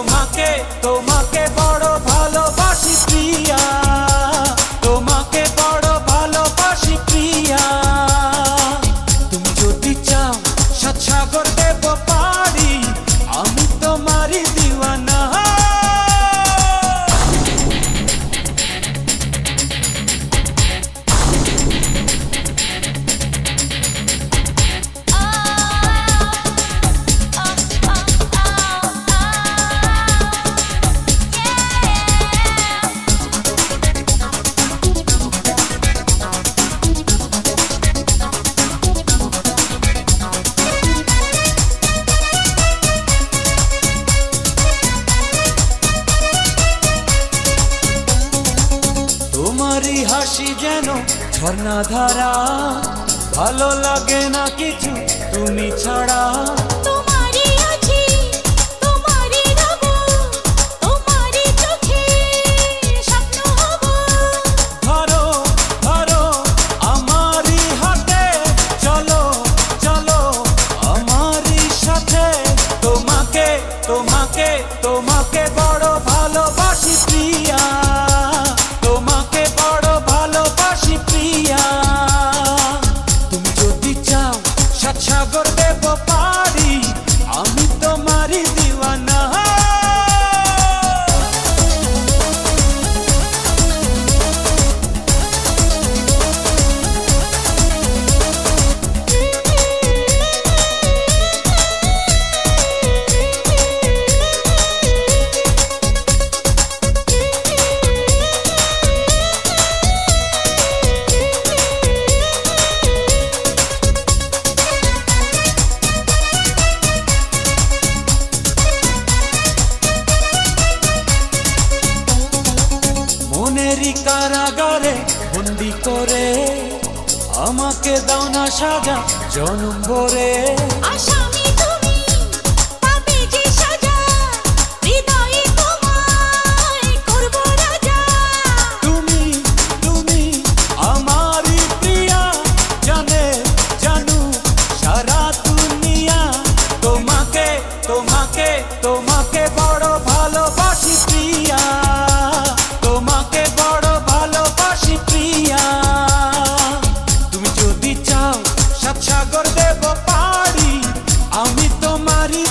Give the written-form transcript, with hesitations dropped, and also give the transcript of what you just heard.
তোমাকে তোমাকে বড় ভালোবাসি প্রিয়া, তোমাকে বড় ভালোবাসি প্রিয়া। তুমি যদি চাও সাত সাগর দেব পাড়ি, আমি তোমারই দিওয়ানা। তোমারই হাসি যেন ঝর্ণা ধারা, ভালো লাগে না কিছু তুমি ছাড়া। তোমারই আছি, তোমারই রব, তোমারই চোখে স্বপ্ন হব। ধরো ধরো আমারই হাতে, চলো চলো আমারই সাথে। তোমাকে তোমাকে তোমাকে বড় ভালোবাসি প্রিয়া, তোমাকে বড় ভালোবাসি প্রিয়া। তুমি যদি চাও সাত সাগর দেব পাড়ি, আমি তোমারই দিওয়ানা। মনেরই কারাগারে বন্দি করে, আমাকে দাও না সাজা জনম ভরে। আসামি তুমি, পাবে যে সাজা, হৃদয়ে তোমায় করব রাজা। তুমি তুমি আমারই প্রিয়া, জানে জানু সারা দুনিয়া। তোমাকে তোমাকে তোমাকে বড় ভালোবাসি প্রিয়া, তোমাকে বড় ভালোবাসি প্রিয়া। তুমি যদি চাও সাত সাগর দেব পাড়ি, আমি তোমারই